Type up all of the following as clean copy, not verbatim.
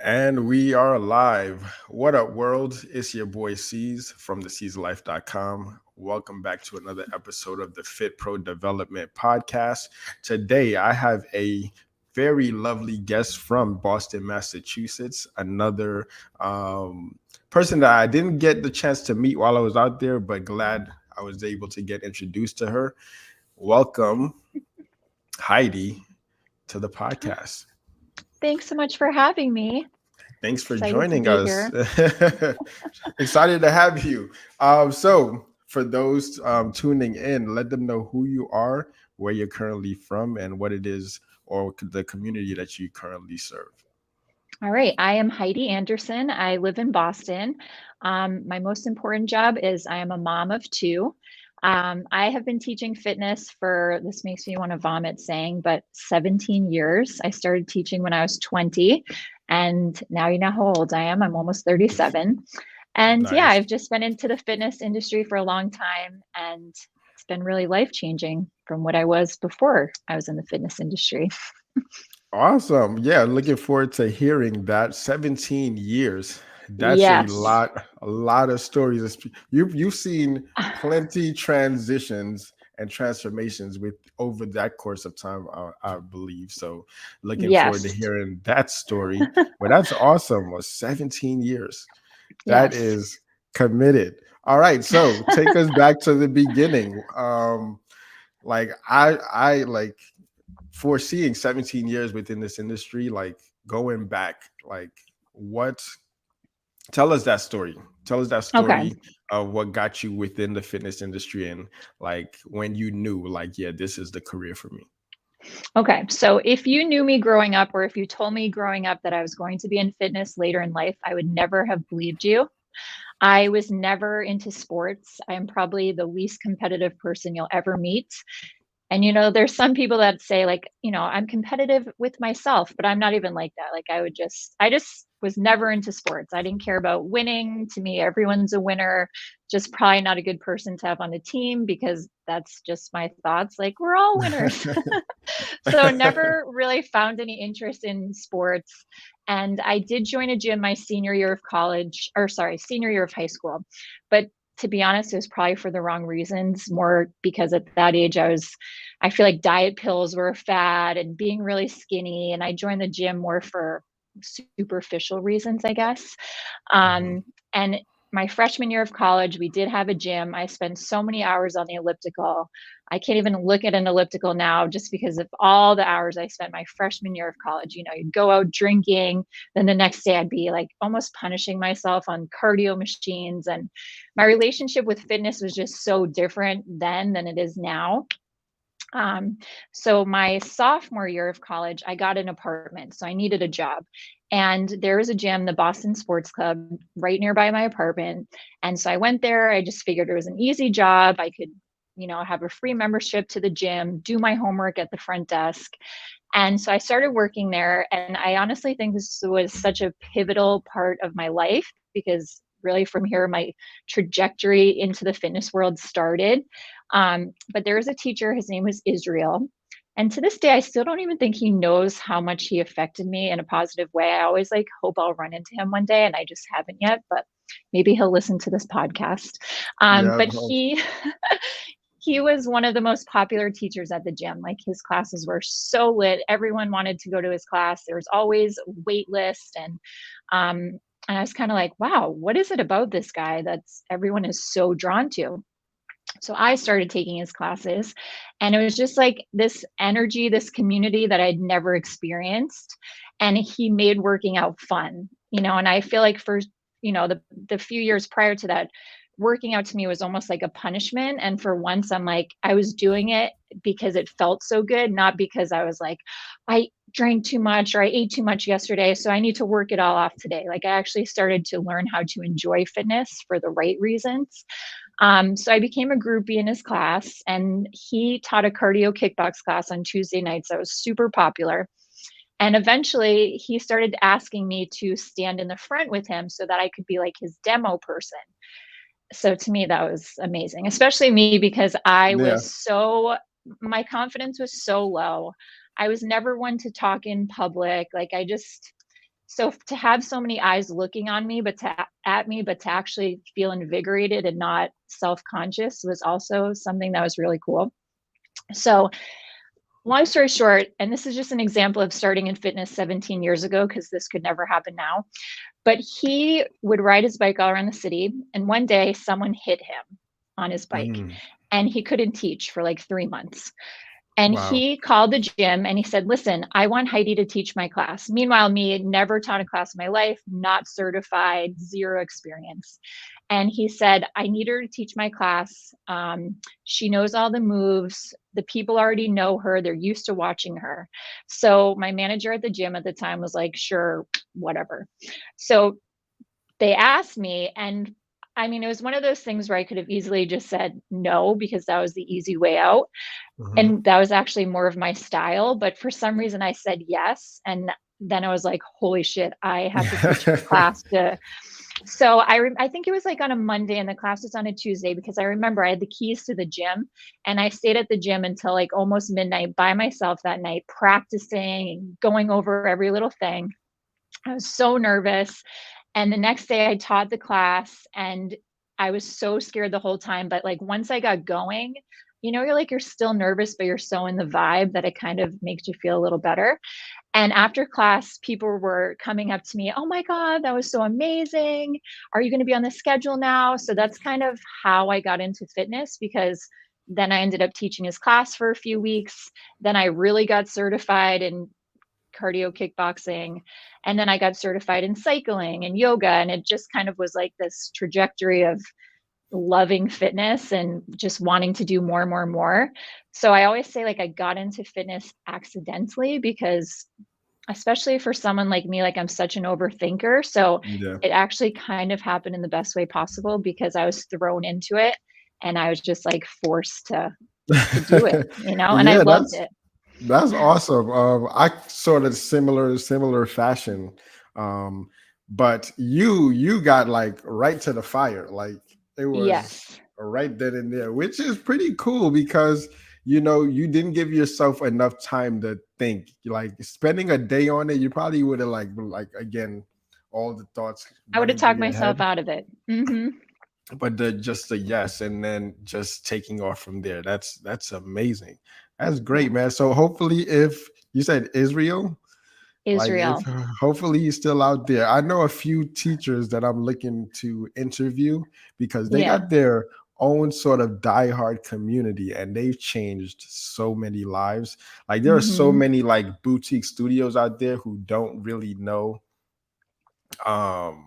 And we are live. What up, world? It's your boy C's from thec'slife.com. Welcome back to another episode of the FitPro Development Podcast. Today, I have a very lovely guest from Boston, Massachusetts. Another person that I didn't get the chance to meet while I was out there, but glad I was able to get introduced to her. Welcome, Heidi, to the podcast. Thanks so much for having me. Thanks for Excited to joining be us. here. Excited to have you. So, for those tuning in, let them know who you are, where you're currently from, and what it is or the community that you currently serve. All right. I am Heidi Anderson. I live in Boston. My most important job is I am a mom of two. I have been teaching fitness for, this makes me want to vomit saying, but 17 years. I started teaching when I was 20, and now you know how old I am. I'm almost 37. And yeah, Nice. I've just been into the fitness industry for a long time, and it's been really life-changing from what I was before I was in the fitness industry. Awesome. Yeah, looking forward to hearing that. 17 years. That's Yes. a lot of stories. You've seen plenty transitions and transformations with over that course of time, I believe. So looking forward to Yes. hearing that story. But that's awesome. Well, 17 years. That Yes. is committed. All right. So take us back to the beginning. I like foreseeing 17 years within this industry, like going back, like what tell us that story. Tell us that Okay. story of what got you within the fitness industry and like when you knew like, yeah, this is the career for me. Okay. So if you knew me growing up, or if you told me growing up that I was going to be in fitness later in life, I would never have believed you. I was never into sports. I am probably the least competitive person you'll ever meet. And there's some people that say like, I'm competitive with myself, but I'm not even like that. Like I just was never into sports. I didn't care about winning. To me, everyone's a winner. Just probably not a good person to have on the team because that's just my thoughts. Like we're all winners. So never really found any interest in sports. And I did join a gym my senior year of college, or sorry, senior year of high school. But to be honest, it was probably for the wrong reasons, more because at that age I feel like diet pills were a fad and being really skinny. And I joined the gym more for superficial reasons, I guess. Mhm. And my freshman year of college, we did have a gym. I spent so many hours on the elliptical. I can't even look at an elliptical now just because of all the hours I spent my freshman year of college. You'd go out drinking, then the next day I'd be like almost punishing myself on cardio machines. And my relationship with fitness was just so different then than it is now. Um, so my sophomore year of college, I got an apartment, so I needed a job. And there was a gym, the Boston Sports Club, right nearby my apartment. And so I went there. I just figured it was an easy job. I could, have a free membership to the gym, do my homework at the front desk. And so I started working there. And I honestly think this was such a pivotal part of my life because really from here, my trajectory into the fitness world started. But there was a teacher, his name was Israel. And to this day, I still don't even think he knows how much he affected me in a positive way. I always like hope I'll run into him one day, and I just haven't yet, but maybe he'll listen to this podcast. Yeah. But he was one of the most popular teachers at the gym. Like his classes were so lit. Everyone wanted to go to his class. There was always a wait list. And I was kind of like, wow, what is it about this guy that's everyone is so drawn to? So I started taking his classes, and it was just like this energy, this community that I'd never experienced. And he made working out fun, and I feel like for, the few years prior to that, working out to me was almost like a punishment. And for once, I'm like, I was doing it because it felt so good, not because I was like, I drank too much or I ate too much yesterday, so I need to work it all off today. Like I actually started to learn how to enjoy fitness for the right reasons. So I became a groupie in his class, and he taught a cardio kickbox class on Tuesday nights that was super popular. And eventually he started asking me to stand in the front with him so that I could be like his demo person. So to me, that was amazing, especially me because Yeah. my confidence was so low. I was never one to talk in public. Like So to have so many eyes looking on me, at me, but to actually feel invigorated and not self-conscious was also something that was really cool. So long story short, and this is just an example of starting in fitness 17 years ago, because this could never happen now, but he would ride his bike all around the city. And one day someone hit him on his bike Mm, and he couldn't teach for like 3 months. And wow. he called the gym and he said, listen, I want Heidi to teach my class. Meanwhile, me, never taught a class in my life, not certified, zero experience. And he said, I need her to teach my class. She knows all the moves. The people already know her. They're used to watching her. So my manager at the gym at the time was like, sure, whatever. So they asked me, and I mean, it was one of those things where I could have easily just said no, because that was the easy way out. Hmm. And that was actually more of my style. But for some reason, I said yes. And then I was like, holy shit, I have to teach this class to. So I think it was like on a Monday and the class was on a Tuesday, because I remember I had the keys to the gym and I stayed at the gym until like almost midnight by myself that night, practicing and going over every little thing. I was so nervous. And the next day I taught the class and I was so scared the whole time. But like once I got going, you're like, you're still nervous, but you're so in the vibe that it kind of makes you feel a little better. And after class, people were coming up to me, oh my God, that was so amazing. Are you going to be on the schedule now? So that's kind of how I got into fitness, because then I ended up teaching his class for a few weeks. Then I really got certified in cardio kickboxing. And then I got certified in cycling and yoga. And it just kind of was like this trajectory of loving fitness and just wanting to do more and more and more. So I always say like I got into fitness accidentally, because especially for someone like me, like I'm such an overthinker. So Yeah. it actually kind of happened in the best way possible, because I was thrown into it and I was just like forced to do it, and I Yeah, loved it. that's awesome. I sort of similar fashion. Um, but you got like right to the fire. Like it was Yes. right then and there, which is pretty cool because you didn't give yourself enough time to think. Like spending a day on it, you probably would have like again all the thoughts I would have running through talked your myself head. out of it. Hmm. But just the yes, and then just taking off from there. That's amazing. That's Yeah. great, man. So hopefully, if you said Israel, like if Israel. hopefully he's still out there. I know a few teachers that I'm looking to interview because they Yeah. got their own sort of diehard community and they've changed so many lives. Like there are so Hmm. many like boutique studios out there who don't really know um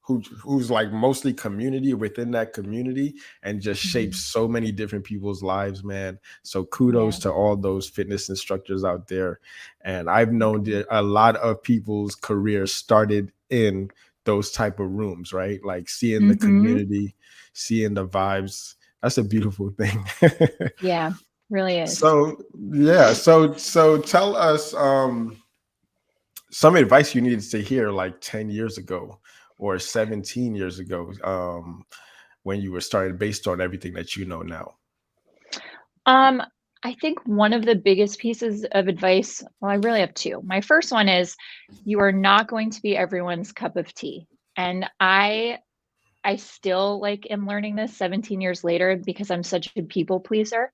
who's like mostly community within that community and just shapes Hmm. so many different people's lives, man. So Yeah. kudos to all those fitness instructors out there. And I've known Okay. a lot of people's careers started in those type of rooms, right? Like seeing the Hmm. community, seeing the vibes. That's a beautiful thing. Yeah. Really is. So yeah, so tell us some advice you needed to hear like 10 years ago or 17 years ago, when you were started based on everything that you know now. Um, I think one of the biggest pieces of advice, well, I really have two. My first one is you are not going to be everyone's cup of tea. And I still like am learning this 17 years later, because I'm such a people pleaser.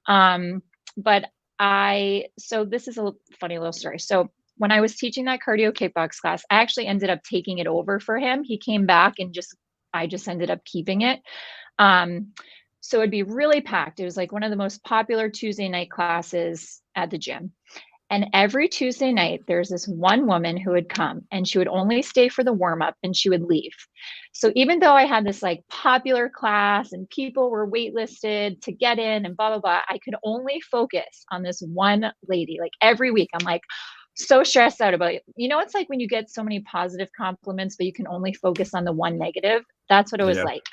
Um, but so this is a funny little story. So when I was teaching that cardio kickbox class, I actually ended up taking it over for him. He came back and I just ended up keeping it. Um, so it'd be really packed. It was like one of the most popular Tuesday night classes at the gym. And every Tuesday night, there's this one woman who would come and she would only stay for the warm up and she would leave. So even though I had this like popular class and people were waitlisted to get in and blah, blah, blah, I could only focus on this one lady. Like every week, I'm like, so stressed out about it. It's like when you get so many positive compliments, but you can only focus on the one negative. That's what it was Yeah. like.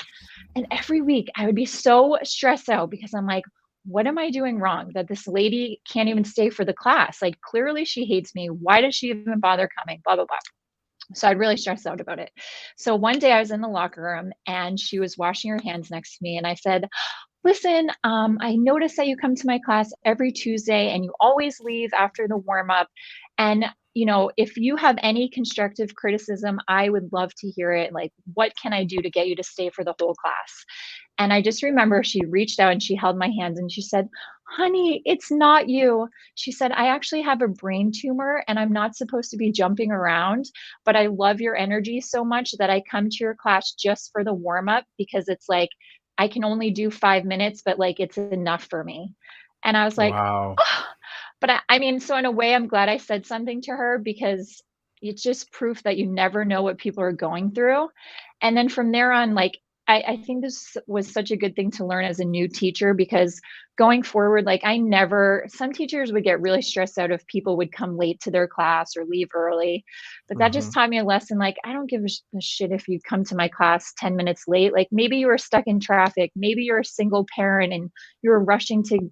And every week I would be so stressed out, because I'm like, what am I doing wrong that this lady can't even stay for the class? Like, clearly she hates me. Why does she even bother coming? Blah, blah, blah. So I'd really stress out about it. So one day I was in the locker room and she was washing her hands next to me. And I said, listen, I noticed that you come to my class every Tuesday and you always leave after the warm up. And if you have any constructive criticism, I would love to hear it. Like, what can I do to get you to stay for the whole class? And I just remember she reached out and she held my hands and she said, honey, it's not you. She said, I actually have a brain tumor and I'm not supposed to be jumping around, but I love your energy so much that I come to your class just for the warm up, because it's like, I can only do 5 minutes, but like, it's enough for me. And I was like, Wow. oh. But I mean, so in a way, I'm glad I said something to her, because it's just proof that you never know what people are going through. And then from there on, like, I think this was such a good thing to learn as a new teacher, because going forward, like, some teachers would get really stressed out if people would come late to their class or leave early. But that just Hmm. taught me a lesson. Like, I don't give a shit if you come to my class 10 minutes late. Like, maybe you were stuck in traffic. Maybe you're a single parent and you were rushing to,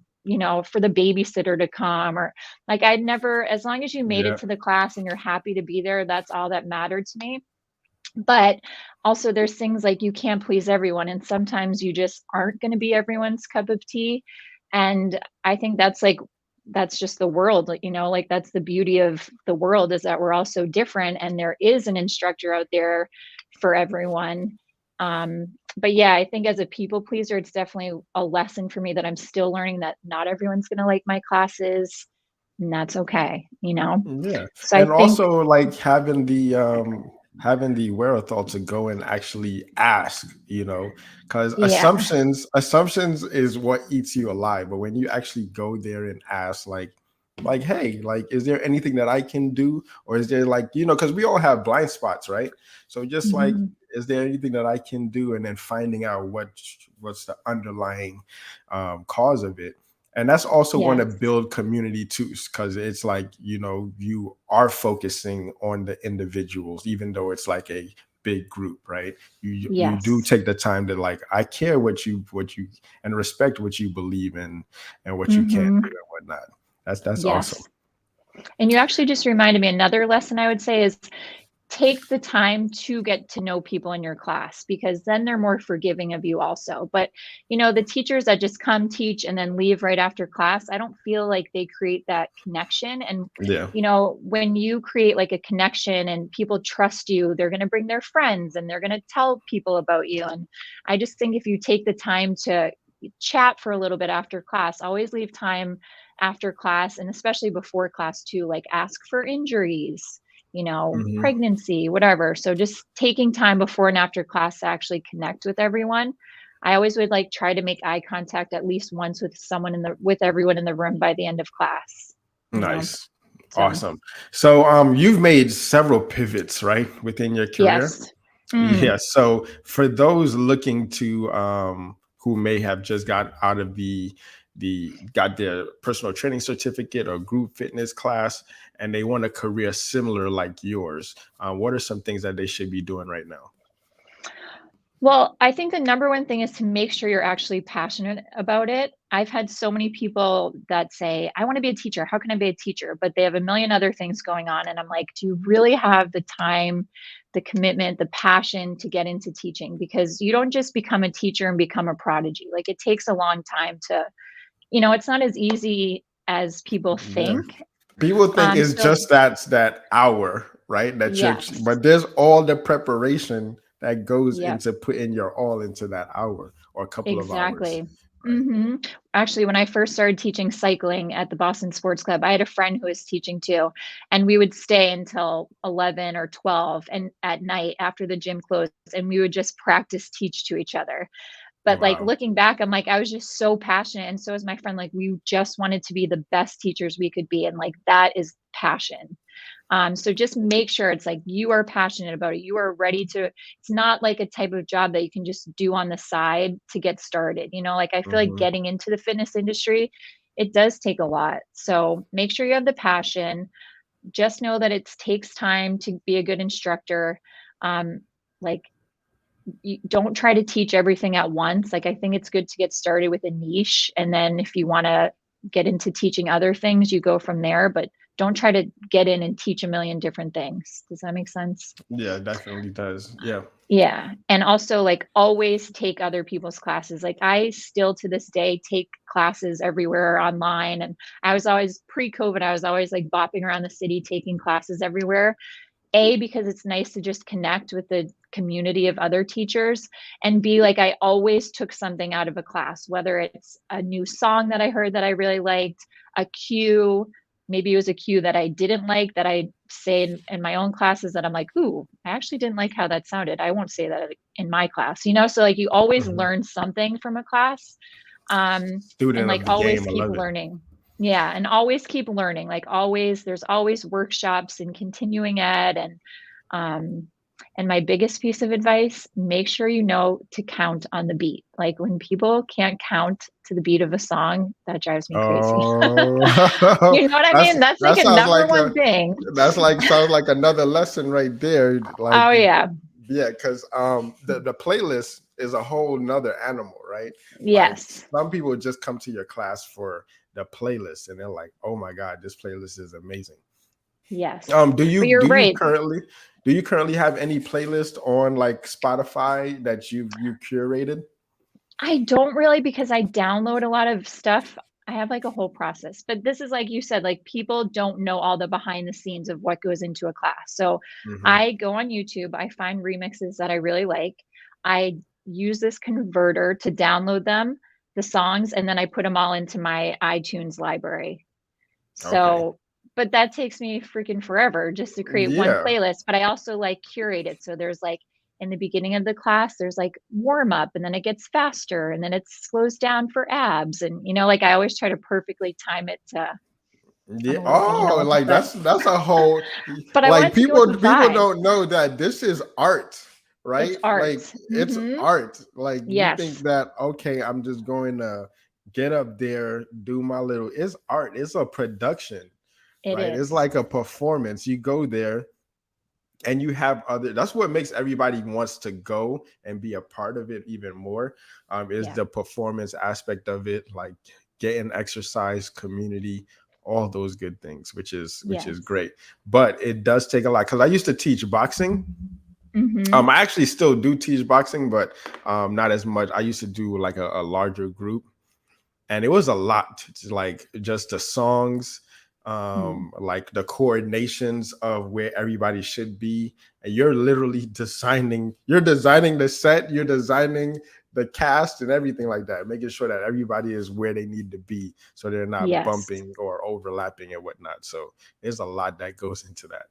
for the babysitter to come, or like, I'd never, as long as you made Yeah. it to the class and you're happy to be there, that's all that mattered to me. But also there's things like you can't please everyone, and sometimes you just aren't going to be everyone's cup of tea. And I think that's just the world, like that's the beauty of the world, is that we're all so different and there is an instructor out there for everyone. But yeah, I think as a people pleaser, it's definitely a lesson for me that I'm still learning, that not everyone's going to like my classes, and that's okay. Yeah. So I And think, also like having the wherewithal to go and actually ask, because yeah. assumptions is what eats you alive. But when you actually go there and ask, like, hey, like, is there anything that I can do? Or is there, like, because we all have blind spots, right? So just like, Mhm. is there anything that I can do? And then finding out what's the underlying cause of it. And that's also going to Yes. build community too, because it's like, you are focusing on the individuals, even though it's like a big group, right? You do Yes. take the time to, like, I care what you and respect what you believe in and what you can do Mhm. and whatnot. That's awesome. Yes. And you actually just reminded me, another lesson I would say is take the time to get to know people in your class, because then they're more forgiving of you also. But, the teachers that just come teach and then leave right after class, I don't feel like they create that connection. And, Yeah. when you create like a connection and people trust you, they're going to bring their friends and they're going to tell people about you. And I just think if you take the time to chat for a little bit after class, always leave time after class, and especially before class too, like ask for injuries, Hmm. pregnancy, whatever. So just taking time before and after class to actually connect with everyone. I always would like try to make eye contact at least once with everyone in the room by the end of class. Nice. So Awesome. So you've made several pivots, right, within your career. yes. Mm, Yeah. So for those looking to who may have just got out of got their personal training certificate or group fitness class, and they want a career similar like yours, what are some things that they should be doing right now? Well, I think the number one thing is to make sure you're actually passionate about it. I've had so many people that say, I want to be a teacher. How can I be a teacher? But they have a million other things going on. And I'm like, do you really have the time, the commitment, the passion to get into teaching? Because you don't just become a teacher and become a prodigy. Like, it takes a long time it's not as easy as people Yeah. think. People think it's So just that hour, right? That you're, yes. but there's all the preparation that goes Yep. into putting your all into that hour or a couple of hours, Exactly. right? Actually, when I first started teaching cycling at the Boston Sports Club, I had a friend who was teaching too, and we would stay until 11 or 12 and at night after the gym closed, and we would just practice teach to each other. But like Wow. looking back, I'm like, I was just so passionate, and so was my friend. Like, we just wanted to be the best teachers we could be, and like that is passion. So just make sure it's like you are passionate about it. You are ready to, it's not like a type of job that you can just do on the side to get started. Like I feel like Hmm. getting into the fitness industry, it does take a lot. So make sure you have the passion. Just know that it takes time to be a good instructor. Um, like you don't try to teach everything at once. Like I think it's good to get started with a niche. And then if you want to get into teaching other things, you go from there, but don't try to get in and teach a million different things. Does that make sense? Yeah, it definitely does. Yeah. Yeah. And also like always take other people's classes. Like I still to this day take classes everywhere online. And I was always pre-COVID, I was always like bopping around the city taking classes everywhere. A, because it's nice to just connect with the community of other teachers. And B, like I always took something out of a class, whether it's a new song that I heard that I really liked, a cue, maybe it was a cue that I didn't like that I say in my own classes that I'm like, ooh, I actually didn't like how that sounded. I won't say that in my class, you know? So like you always Mhm. learn something from a class. And Student like of the always game. I keep love it. learning. Yeah, and always keep learning. Like always, there's always workshops and continuing ed um and my biggest piece of advice, make sure you know to count on the beat. Like when people can't count to the beat of a song, that drives me crazy. Oh, You know what I that's mean? That's like that a sounds number like one thing. sounds like another lesson right there. Like, Oh yeah. yeah, because the playlist is a whole nother animal, right? Like Yes. some people just come to your class for the playlist and they're like, oh my God, this playlist is amazing. Yes. Do But you you're right. currently have any playlist on like Spotify that you curated? I don't really because I download a lot of stuff. I have like a whole process, but this is like you said, like people don't know all the behind the scenes of what goes into a class. So Hmm. I go on YouTube, I find remixes that I really like. I use this converter to download them, the songs, and then I put them all into my iTunes library. Okay. So, but that takes me freaking forever just to create one Yeah. playlist. But I also like curate it. So there's like in the beginning of the class, there's like warm up and then it gets faster and then it slows down for abs. And, you know, like I always try to perfectly time it to, Yeah. I'm a little Oh, anal, like that's a whole but I like wanted to go with the people vibe. don't know that this is art, It's right? art. Like it's Hmm. art. Like you think Yes, that okay, I'm just going to get up there, do my little it's art. It's a production, it right? It's is. like a performance. You go there and you have other that's what makes everybody wants to go and be a part of it even more is Yeah. the performance aspect of it, like getting exercise, community, all those good things, which is Yes. great. But it does take a lot because I used to teach boxing. Hmm. I actually still do teach boxing, but not as much. I used to do like a larger group, and it was a lot. It's like just the songs, like the coordinations of where everybody should be, and you're literally designing the set, you're designing the cast and everything like that, making sure that everybody is where they need to be so they're not Yes. bumping or overlapping and whatnot. So there's a lot that goes into that.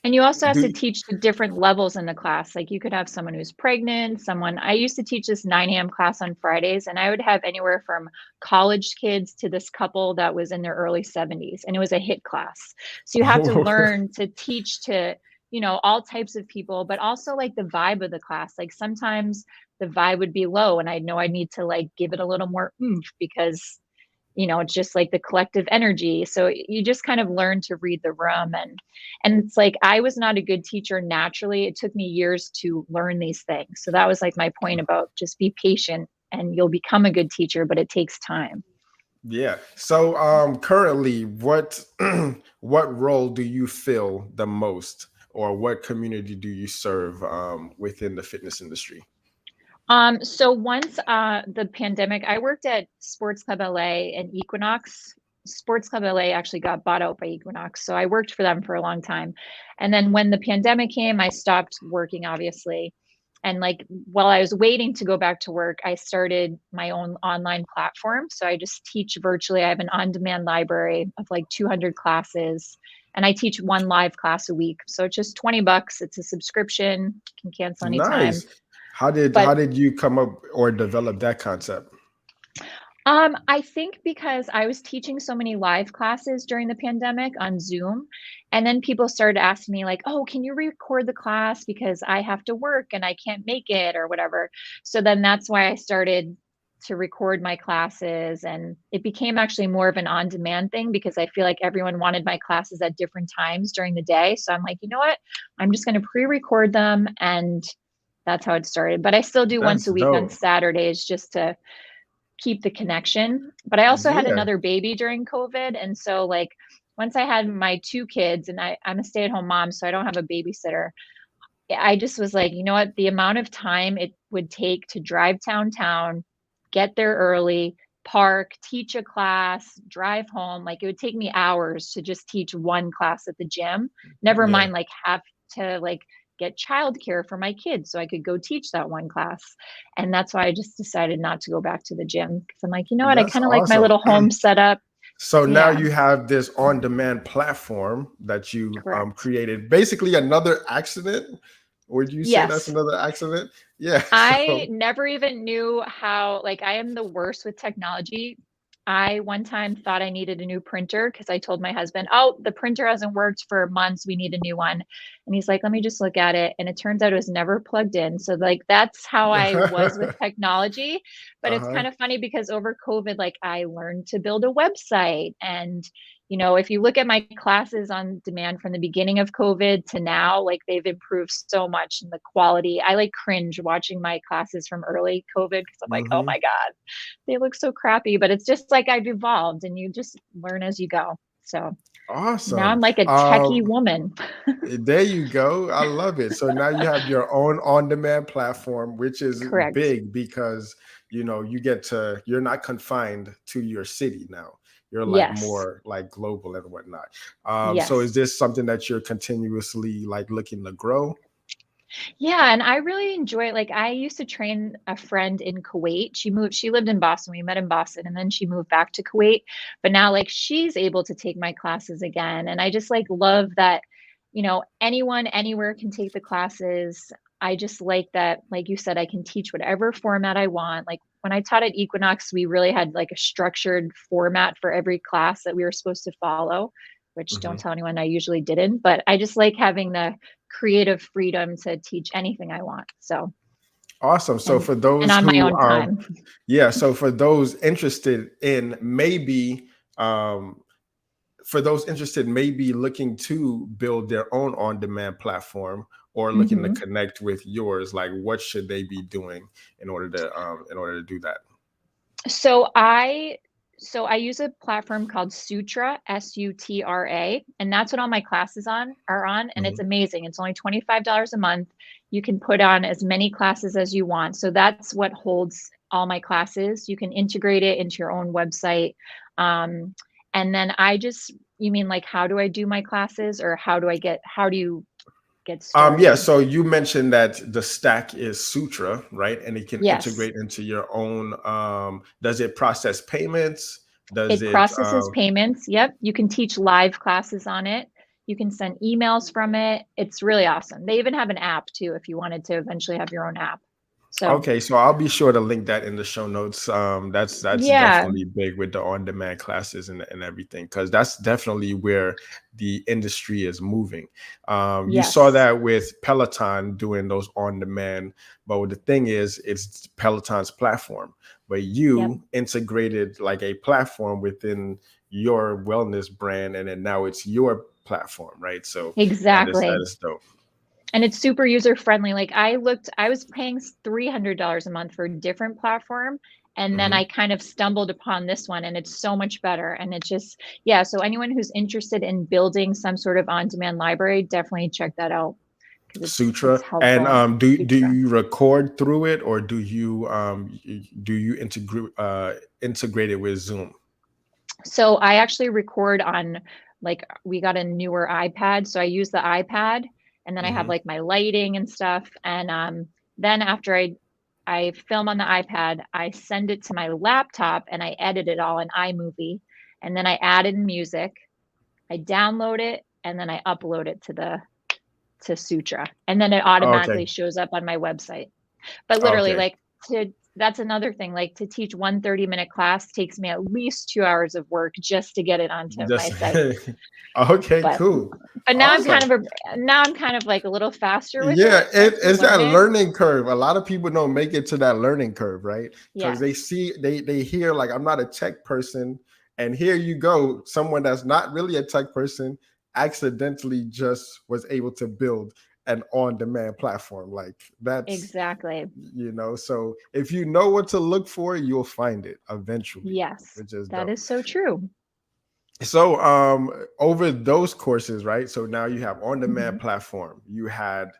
And you also have Do to teach the different levels in the class. Like you could have someone who's pregnant, someone, I used to teach this 9 a.m. class on Fridays, and I would have anywhere from college kids to this couple that was in their early 70s, and it was a hit class. So you have to learn to teach to, you know, all types of people, but also like the vibe of the class. Like sometimes the vibe would be low, and I know I need to like give it a little more oomph because you know it's just like the collective energy, so you just kind of learn to read the room. And it's like I was not a good teacher naturally, it took me years to learn these things. So that was like my point about just be patient and you'll become a good teacher, but it takes time. Yeah. So currently what role do you fill the most, or what community do you serve within the fitness industry? So once the pandemic, I worked at Sports Club LA and Equinox. Sports Club LA actually got bought out by Equinox. So I worked for them for a long time. And then when the pandemic came, I stopped working, obviously. And like while I was waiting to go back to work, I started my own online platform. So I just teach virtually. I have an on-demand library of like 200 classes, and I teach one live class a week. So it's just $20. It's a subscription, you can cancel anytime. Nice. But How did you come up or develop that concept? I think because I was teaching so many live classes during the pandemic on Zoom, and then people started asking me like, "Oh, can you record the class because I have to work and I can't make it or whatever." So then that's why I started to record my classes, and it became actually more of an on-demand thing because I feel like everyone wanted my classes at different times during the day. So I'm like, "You know what? I'm just going to pre-record them," and that's how it started. But I still do once That's a week on dope. Saturdays just to keep the connection. But I also had Yeah. another baby during COVID. And so like once I had my two kids, and I'm a stay-at-home mom, so I don't have a babysitter, I just was like, you know what, the amount of time it would take to drive downtown, get there early, park, teach a class, drive home, like it would take me hours to just teach one class at the gym. Never Yeah. mind like have to like get childcare for my kids so I could go teach that one class. And that's why I just decided not to go back to the gym, because I'm like, you know what, I That's kind of like my awesome. little home setup. So now Yeah, you have this on-demand platform that you correct. created. Basically, another accident. Would you say that's Yes. another accident? Yeah. I So never even knew how, like, I am the worst with technology. I one time thought I needed a new printer because I told my husband, oh, the printer hasn't worked for months. We need a new one. And he's like, let me just look at it. And it turns out it was never plugged in. So, like, that's how I was with technology. But it's uh-huh. kind of funny because over COVID, like, I learned to build a website. And, you know, if you look at my classes on demand from the beginning of COVID to now, like they've improved so much in the quality. I like cringe watching my classes from early COVID because I'm like, oh Hmm. my God, they look so crappy. But it's just like I've evolved and you just learn as you go. So now Awesome. I'm like a techie woman. There you go. I love it. So now you have your own on-demand platform, which is Correct. big because you're not confined to your city now. You're like Yes. more like global and whatnot. So is Yes. this something that you're continuously like looking to grow? Yeah, and I really enjoy it. Like I used to train a friend in Kuwait. She lived in Boston. We met in Boston and then she moved back to Kuwait. But now like she's able to take my classes again. And I just like love that, you know, anyone anywhere can take the classes. I just like that, like you said, I can teach whatever format I want. Like when I taught at Equinox, we really had like a structured format for every class that we were supposed to follow, which don't Mhm. tell anyone I usually didn't, but I just like having the creative freedom to teach anything I want. So, Awesome. So and for and those on my who own time. yeah, so for those interested in maybe um looking to build their own on-demand platform or looking to Hmm. connect with yours, like what should they be doing in order to do that? So I use a platform called Sutra, Sutra, and that's what all my classes are on, and it's Mhm. amazing. It's only $25 a month. You can put on as many classes as you want. So that's what holds all my classes. You can integrate it into your own website. Um, and then you mean like how do I do my classes, or how do you get Yeah, started? so you mentioned that the stack is Sutra, right? And it can Yes. integrate into your own. Does it process payments? Does It it? processes payments. Yep. You can teach live classes on it. You can send emails from it. It's really awesome. They even have an app too if you wanted to eventually have your own app. So, Okay, so I'll be sure to link that in the show notes. That's yeah. definitely big with the on-demand classes and everything, because that's definitely where the industry is moving. You saw Yes. that with Peloton doing those on-demand, but the thing is, it's Peloton's platform, but Yep. you integrated like a platform within your wellness brand, and then now it's your platform, right? So that Exactly. is dope. And it's super user friendly. Like I was paying $300 a month for a different platform. And then I Mhm. kind of stumbled upon this one and it's so much better. And it's just, yeah. So anyone who's interested in building some sort of on-demand library, definitely check that out because it's Sutra. And helpful. do Sutra. you record through it, or do you integrate it with Zoom? So I actually record on, like, we got a newer iPad. So I use the iPad and then I have Hmm. like my lighting and stuff. And then after I film on the iPad, I send it to my laptop and I edit it all in iMovie. And then I add in music, I download it, and then I upload it to Sutra. And then it Okay. automatically shows up on my website. But literally, Okay. like that's another thing. Like to teach one 30-minute class takes me at least 2 hours of work just to get it onto my Just site. okay. But Cool. but Awesome. now I'm kind of like a little faster with Yeah, it as you it's that learn it. learning curve. A lot of people don't make it to that learning curve, right? Because Yes. they hear like I'm not a tech person, and here you go, someone that's not really a tech person accidentally just was able to build an on-demand platform. Like that's, Exactly. so if you know what to look for, you'll find it eventually, Yes, which is that dope. is so true. So over those courses, right? So now you have on-demand Mhm. platform, you had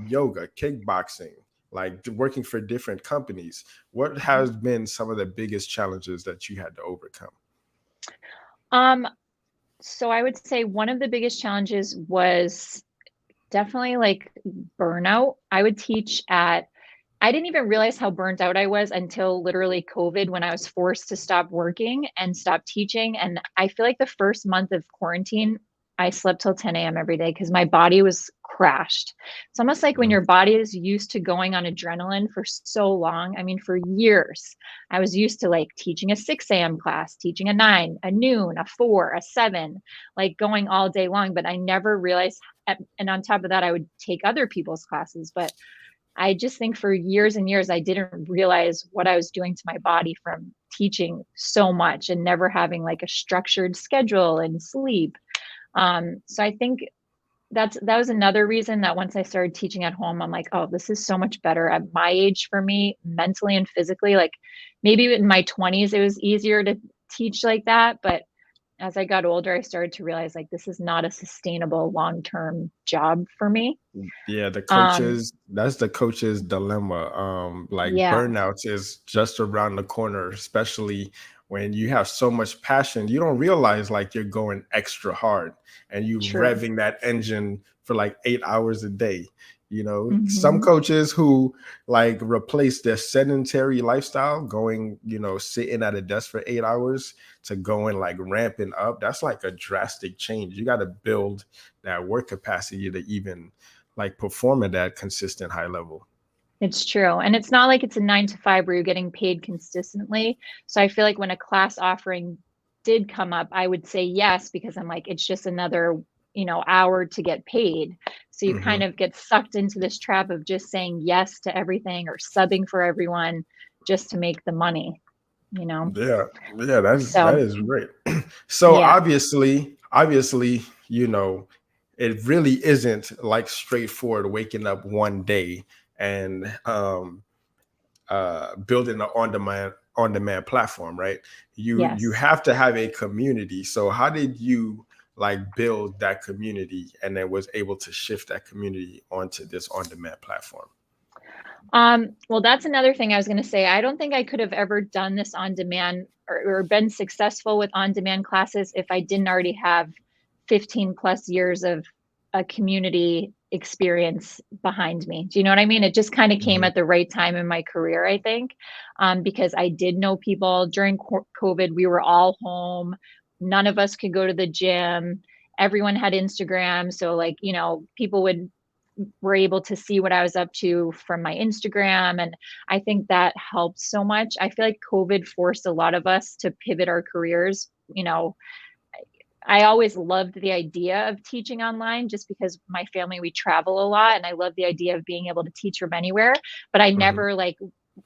yoga, kickboxing, like working for different companies. What has been some of the biggest challenges that you had to overcome? Um, so I would say one of the biggest challenges was definitely like burnout. I didn't even realize how burnt out I was until literally COVID when I was forced to stop working and stop teaching. And I feel like the first month of quarantine, I slept till 10 a.m. every day because my body was crashed. It's almost like when Mm, your body is used to going on adrenaline for so long. I mean, for years, I was used to like teaching a 6 a.m. class, teaching a 9, a noon, a 4, a 7, like going all day long. But I never realized, and on top of that, I would take other people's classes. But I just think for years and years, I didn't realize what I was doing to my body from teaching so much and never having like a structured schedule and sleep. So I think that was another reason that once I started teaching at home, I'm like, oh, this is so much better at my age for me, mentally and physically. Like maybe in my 20s, it was easier to teach like that. But as I got older, I started to realize like this is not a sustainable long-term job for me. yeah, Um, that's the coach's dilemma. Like yeah, burnout is just around the corner, especially when you have so much passion. You don't realize like you're going extra hard and you true. revving that engine for like 8 hours a day. Some Hmm. coaches who like replace their sedentary lifestyle, going, sitting at a desk for 8 hours, to going like ramping up. That's like a drastic change. You got to build that work capacity to even like perform at that consistent high level. It's true. And it's not like it's a 9 to 5 where you're getting paid consistently. So I feel like when a class offering did come up, I would say yes, because I'm like, it's just another, hour to get paid. So you Hmm. kind of get sucked into this trap of just saying yes to everything or subbing for everyone just to make the money, you know? Yeah, yeah, that So is great. So yeah. obviously, it really isn't like straightforward waking up one day and building an on demand platform, right? You Yes. have to have a community. So how did you like build that community and then was able to shift that community onto this on-demand platform? Well, that's another thing I was going to say. I don't think I could have ever done this on demand or been successful with on demand classes if I didn't already have 15 plus years of a community experience behind me. Do you know what I mean? It just kind of came Hmm. at the right time in my career, I think, because I did know people during COVID. We were all home. None of us could go to the gym. Everyone had Instagram. So, like, people were able to see what I was up to from my Instagram. And I think that helped so much. I feel like COVID forced a lot of us to pivot our careers. I always loved the idea of teaching online just because my family, we travel a lot and I love the idea of being able to teach from anywhere. But I Hmm. never like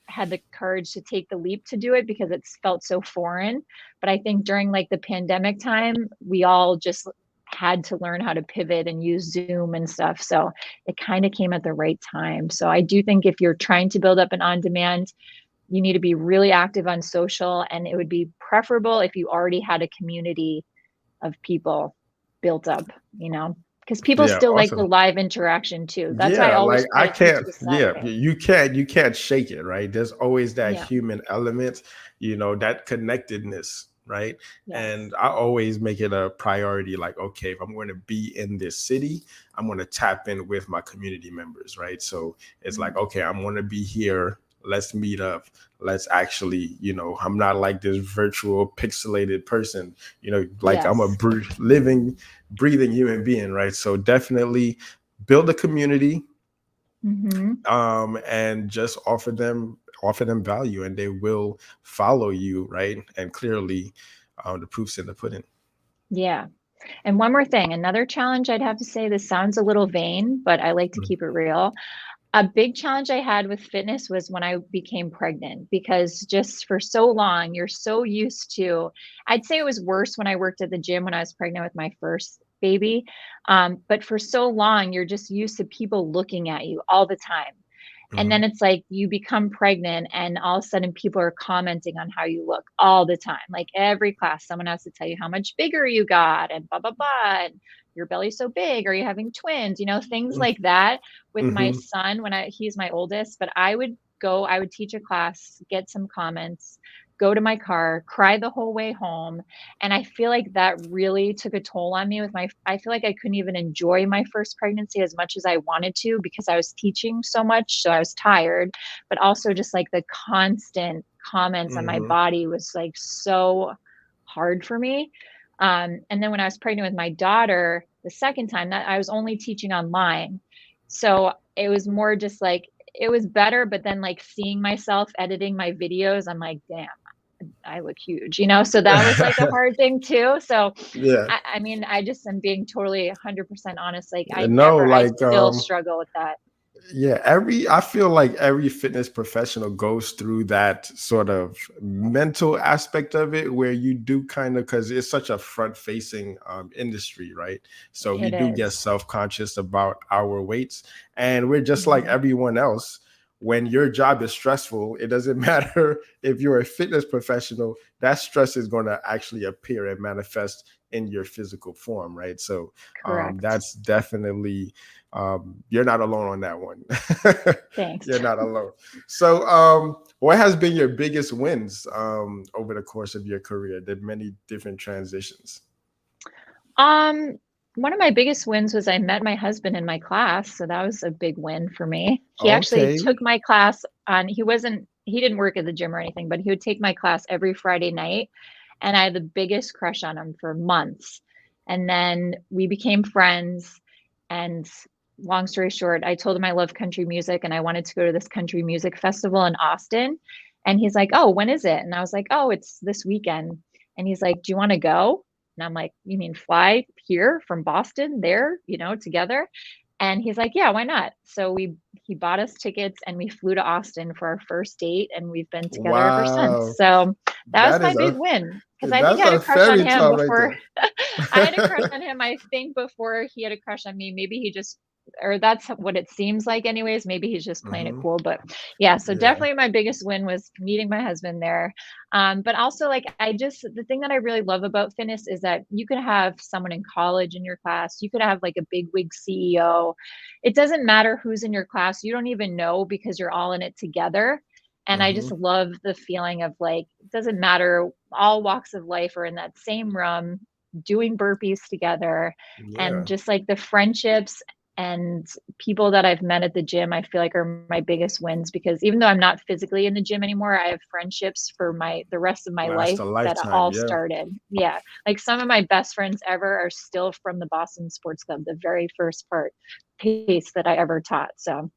had the courage to take the leap to do it because it's felt so foreign. But I think during like the pandemic time, we all just had to learn how to pivot and use Zoom and stuff. So it kind of came at the right time. So I do think if you're trying to build up an on demand, you need to be really active on social, and it would be preferable if you already had a community of people built up, because people Yeah, still like the awesome. live interaction too. That's why I Yeah, always like try I to teach can't, the yeah, Saturday. you can't shake it, right? There's always that Yeah. human element, that connectedness, right? Yes. And I always make it a priority, like, okay, if I'm going to be in this city, I'm going to tap in with my community members, right? So it's like, okay, I'm going to be here. Let's meet up. Let's actually, I'm not like this virtual pixelated person, like I'm a Yes. living, breathing human being, right? So definitely build a community, Hmm. and just offer them value, and they will follow you, right? And clearly, the proof's in the pudding. Yeah. And one more thing, another challenge I'd have to say, this sounds a little vain, but I like to Mm. keep it real. A big challenge I had with fitness was when I became pregnant, because just for so long, you're so used to, I'd say it was worse when I worked at the gym when I was pregnant with my first baby. But for so long, you're just used to people looking at you all the time. And Mhm. then it's like you become pregnant and all of a sudden people are commenting on how you look all the time. Like every class, someone has to tell you how much bigger you got and blah, blah, blah. And your belly's so big. Are you having twins? Things like that with my Mhm. son he's my oldest, but I would teach a class, get some comments, go to my car, cry the whole way home. And I feel like that really took a toll on me I feel like I couldn't even enjoy my first pregnancy as much as I wanted to because I was teaching so much. So I was tired, but also just like the constant comments on my Mhm. body was like so hard for me. And then when I was pregnant with my daughter, the second time that I was only teaching online. So it was more just like, it was better, but then like seeing myself editing my videos, I'm like, damn, I look huge. So that was like a hard thing too. So Yeah. I mean, I just am being totally 100% honest. Like No, I like still struggle with that. yeah, I feel like every fitness professional goes through that sort of mental aspect of it where you do kind of, because it's such a front facing industry, right? So we It do get is. self-conscious about our weights, and we're just like Mhm. everyone else. When your job is stressful, it doesn't matter if you're a fitness professional, that stress is going to actually appear and manifest in your physical form, right? So Correct. that's definitely you're not alone on that one. Thanks. You're not alone. So, what has been your biggest wins over the course of your career? The many different transitions. Um, One of my biggest wins was I met my husband in my class, so that was a big win for me. He actually Okay. took my class on he didn't work at the gym or anything, but he would take my class every Friday night, and I had the biggest crush on him for months. And then we became friends, and long story short, I told him I love country music and I wanted to go to this country music festival in Austin. And he's like, "Oh, when is it?" And I was like, "Oh, it's this weekend." And he's like, "Do you want to go?" And I'm like, "You mean fly here from Boston there, together?" And he's like, "Yeah, why not?" So he bought us tickets and we flew to Austin for our first date and we've been together ever since. Wow. So that was That my is big a win because I think that's I had a a crush on fairy him tale right before there. I had a crush on him, I think, before he had a crush on me. Maybe he just or that's what it seems like anyways. Maybe he's just playing it Hmm. cool. But yeah, so Yeah. definitely my biggest win was meeting my husband there. But also, like, the thing that I really love about fitness is that you could have someone in college in your class, you could have like a big wig CEO. It doesn't matter who's in your class, you don't even know because you're all in it together. And I Hmm. just love the feeling of like, it doesn't matter, all walks of life are in that same room doing burpees together. And Yeah. just like the friendships and people that I've met at the gym, I feel like are my biggest wins because even though I'm not physically in the gym anymore, I have friendships for the rest of my Last life a that lifetime. all Yeah. started. Yeah. Like some of my best friends ever are still from the Boston Sports Club, the very first pace that I ever taught. So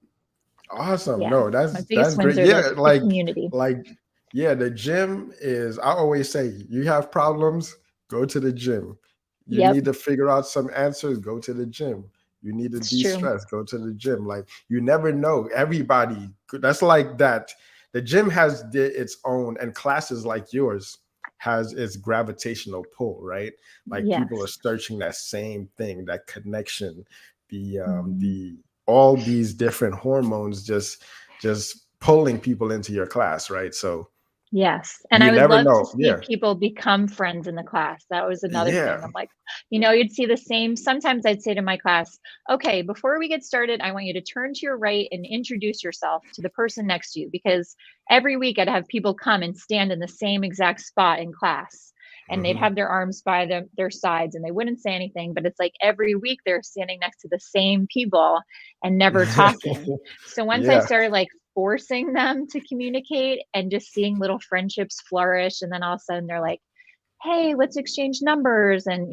Awesome. yeah, No, my that's biggest great. wins are Yeah, the community. like yeah, the gym is I always say you have problems, go to the gym. You Yep, need to figure out some answers, go to the gym. You need to it's true. de-stress, go to the gym. Like you never know. Everybody that's like that. The gym has its own and classes like yours has its gravitational pull, right? Like people are Yes. searching that same thing, that connection, Mhm. the all these different hormones just pulling people into your class, right? So Yes, and I you would never love to know. see Yeah. people become friends in the class. That was another Yeah. thing. I'm like, you'd see the same sometimes I'd say to my class, "Okay, before we get started, I want you to turn to your right and introduce yourself to the person next to you," because every week I'd have people come and stand in the same exact spot in class. And they'd Hmm. have their arms by their sides and they wouldn't say anything, but it's like every week they're standing next to the same people and never talking. So once I Yeah. started like forcing them to communicate and just seeing little friendships flourish, and then all of a sudden they're like, "Hey, let's exchange numbers and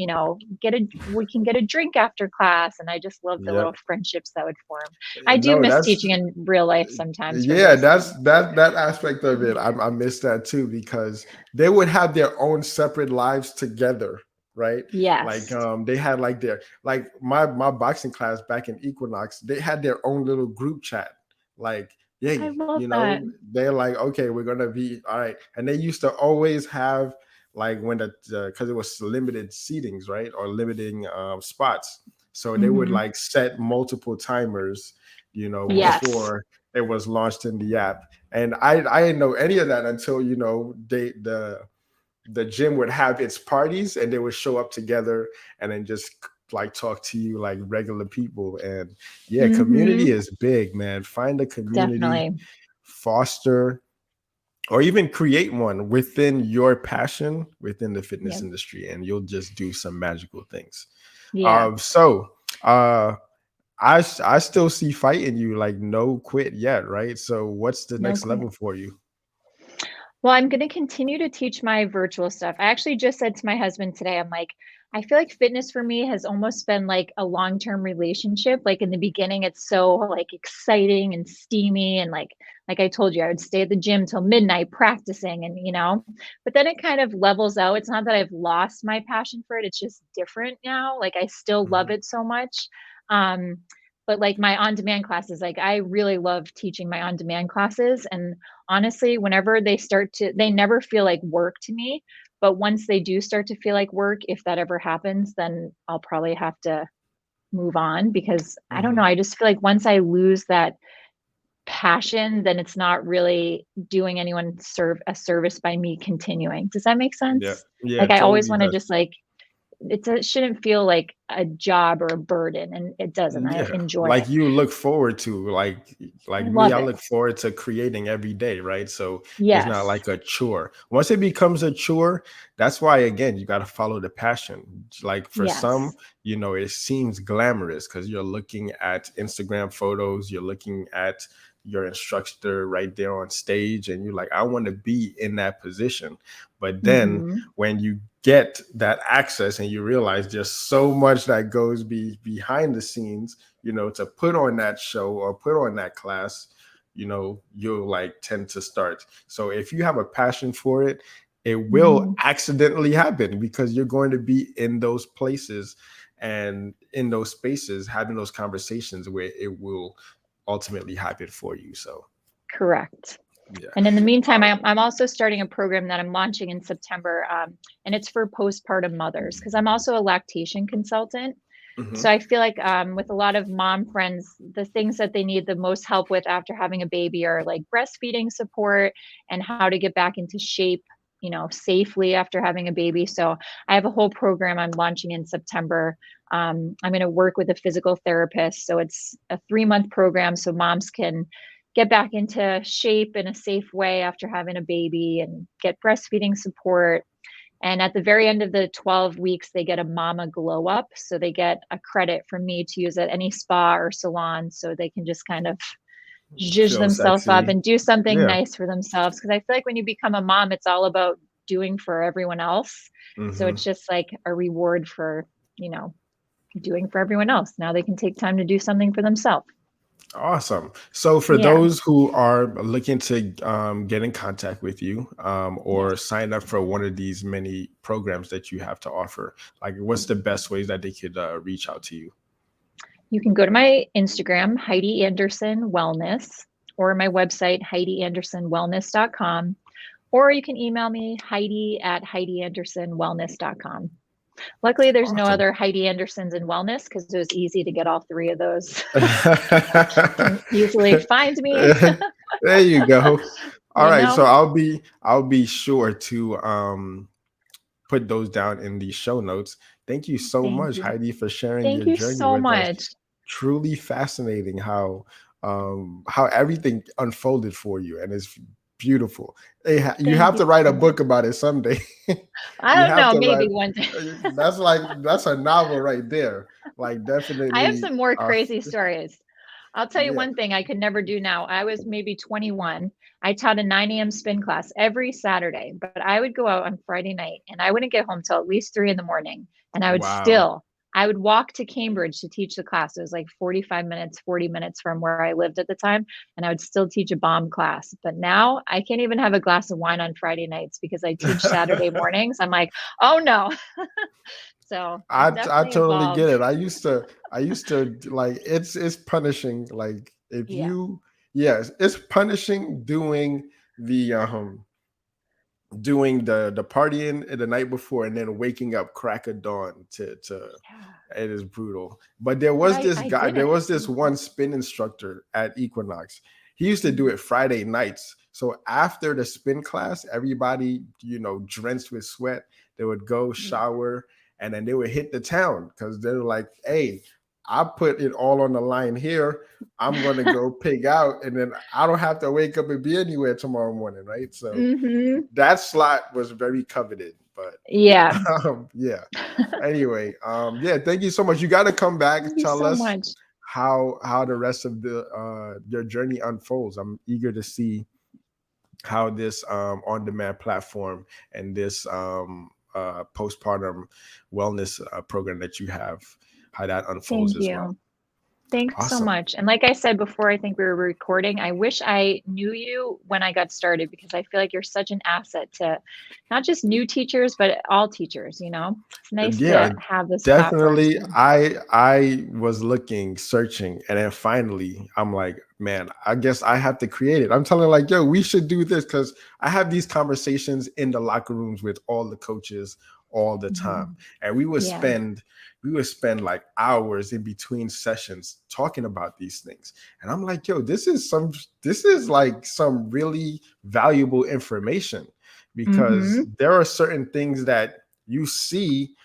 get a we can get a drink after class." And I just love the little Yep. friendships that would form. I do No, miss that's teaching in real life sometimes for yeah, those that's things. that aspect of it. I miss that too because they would have their own separate lives together, right? Like Yes, they had like their like my boxing class back in Equinox, they had their own little group chat. Like, I yay, love that. they're like, okay, we're gonna be all right. And they used to always have like when the because it was limited seatings, right, or limiting spots. So they would Hmm. like set multiple timers, Yes. before it was launched in the app. And I didn't know any of that until the gym would have its parties and they would show up together and then just like talk to you like regular people. And yeah, community Hmm. is big, man. Find a community, Definitely. foster, or even create one within your passion within the fitness Yep. industry, and you'll just do some magical things. Yeah. So I still see fighting you like no quit yet, right? So what's the No next quit. level for you? Well, I'm going to continue to teach my virtual stuff. I actually just said to my husband today, I'm like, I feel like fitness for me has almost been like a long-term relationship. Like in the beginning, it's so like exciting and steamy. And like I told you, I would stay at the gym till midnight practicing and, but then it kind of levels out. It's not that I've lost my passion for it. It's just different now. Like I still love Mhm. it so much. Um, but like my on-demand classes, like I really love teaching my on-demand classes. And honestly, whenever they never feel like work to me. But once they do start to feel like work, if that ever happens, then I'll probably have to move on because I don't know. Mhm. I just feel like once I lose that passion, then it's not really doing anyone serve a service by me continuing. Does that make Yeah. sense? Yeah, Like I always totally want to does. just like it shouldn't feel like a job or a burden, and it doesn't. I Yeah, enjoy like it. you look forward to, like I me, love I it. look forward to creating every day, right? So it's not Yes. like a chore. Once it becomes a chore, that's why again you got to follow the passion. Like for some, Yes. it seems glamorous because you're looking at Instagram photos, you're looking at your instructor right there on stage, and you're like, I want to be in that position. But then Hmm. when you get that access and you realize there's so much that goes behind the scenes, to put on that show or put on that class, you'll like tend to start. So if you have a passion for it, it will Hmm. accidentally happen because you're going to be in those places and in those spaces having those conversations where it will ultimately happen for you. So Correct. yeah. And in the meantime, Uh, I'm also starting a program that I'm launching in September, and it's for postpartum mothers because I'm also a lactation consultant. So mhm. I feel like with a lot of mom friends, the things that they need the most help with after having a baby are like breastfeeding support and how to get back into shape, safely after having a baby. So I have a whole program I'm launching in September. I'm going to work with a physical therapist. So it's a 3-month program so moms can get back into shape in a safe way after having a baby and get breastfeeding support. And at the very end of the 12 weeks, they get a mama glow up. So they get a credit from me to use at any spa or salon. So they can just kind of zhuzh Feel themselves up sexy. and do something Yeah. nice for themselves. Because I feel like when you become a mom, it's all about doing for everyone else. So Hmm. it's just like a reward for, you know, doing for everyone else. Now they can take time to do something for themselves. Awesome. So, for Yeah. those who are looking to get in contact with you, or Yes. sign up for one of these many programs that you have to offer, like what's the best ways that they could reach out to you? You can go to my Instagram, Heidi Anderson Wellness, or my website, HeidiAndersonWellness.com, or you can email me, Heidi at HeidiAndersonWellness.com. Luckily, there's no Awesome. other Heidi Andersons in wellness because it was easy to get all three of those. Can easily find me. There you go. All you right. So know, I'll be sure to put those down in the show notes. Thank you so thank much, you. Heidi, for sharing Thank your you journey so with us. much. Truly fascinating how everything unfolded for you, and it's beautiful. You Thank have you to write so a much. book about it someday. I You don't have know, to write. maybe one day. That's a novel right there. Like I have definitely. some more crazy stories. I'll tell you Yeah. one thing I could never do now. I was maybe 21. I taught a 9 a.m. spin class every Saturday, but I would go out on Friday night and I wouldn't get home till at least 3 in the morning. And Wow. I would walk to Cambridge to teach the class. It was like 45 minutes, 40 minutes from where I lived at the time. And I would still teach a bomb class. But now I can't even have a glass of wine on Friday nights because I teach Saturday mornings. I'm like, oh no. So I I've I definitely totally get evolved. it. I used to like it's punishing like if Yeah. you yes, it's punishing doing the doing the partying the night before and then waking up crack of dawn to Yeah. it is brutal. But there was this I guy, there didn't. was this one spin instructor at Equinox. He used to do Mhm. it Friday nights. So after the spin class, everybody, drenched with sweat, they would go Yeah. shower and then they would hit the town because they're like, hey, I put it all on the line here. I'm gonna go pig out, and then I don't have to wake up and be anywhere tomorrow morning, right? So Hmm. that slot was very coveted, but Yeah. yeah. Anyway, yeah, thank you so much. You got to come back. Thank you Tell so us much. how the rest of the your journey unfolds. I'm eager to see how this on demand platform and this postpartum wellness program that you have, how that unfolds Thank as well. you. Thanks so Awesome. much. And like I said before, I think we were recording. I wish I knew you when I got started because I feel like you're such an asset to not just new teachers, but all teachers, you know? It's nice Yeah, to have this platform definitely. too. I was looking, searching, and then finally I'm like, man, I guess I have to create it. I'm telling like, yo, we should do this because I have these conversations in the locker rooms with all the coaches all the time. Mhm. And Yeah. we would spend like hours in between sessions talking about these things. And I'm like, yo, this is like some really valuable information because Mhm. there are certain things that you see,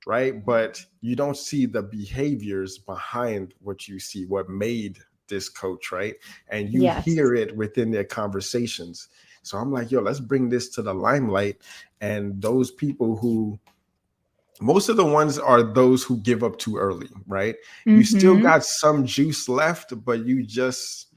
right? But you don't see the behaviors behind what you see, what made this coach, right? And you Yes. hear it within their conversations. So I'm like, yo, let's bring this to the limelight. And those people who, most of the ones are those who give up too early, right? You still Mhm. got some juice left, but you just,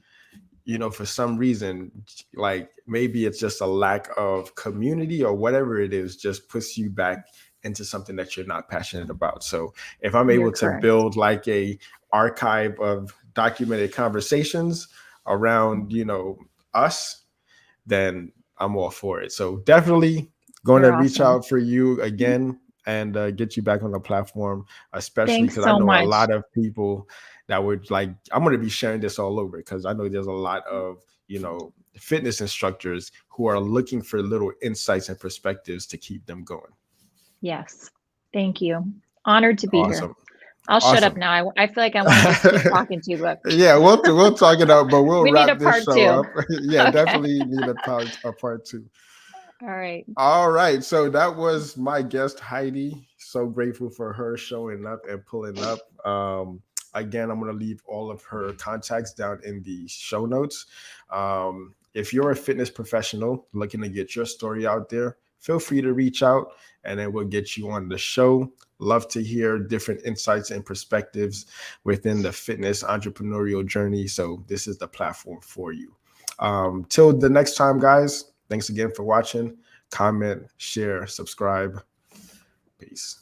for some reason, like maybe it's just a lack of community or whatever it is, just puts you back into something that you're not passionate about. So if I'm You're able to correct. build like a archive of documented conversations around, us, then I'm all for it. So definitely going You're to reach awesome. out for you again and get you back on the platform, especially Thanks because I so know a much. lot of people that would like, I'm going to be sharing this all over because I know there's a lot of, fitness instructors who are looking for little insights and perspectives to keep them going. Yes. Thank you. Honored to be here. Awesome. I'll shut up Awesome. now. I feel like I want to just keep talking to you, but Yeah, we'll talk it out, but we'll we need a wrap this part show two. up. Yeah, Okay. definitely need a part two. All right. All right. So that was my guest, Heidi. So grateful for her showing up and pulling up. Again, I'm going to leave all of her contacts down in the show notes. If you're a fitness professional looking to get your story out there, feel free to reach out and then we'll get you on the show. Love to hear different insights and perspectives within the fitness entrepreneurial journey. So, this is the platform for you. Till the next time, guys, thanks again for watching. Comment, share, subscribe. Peace.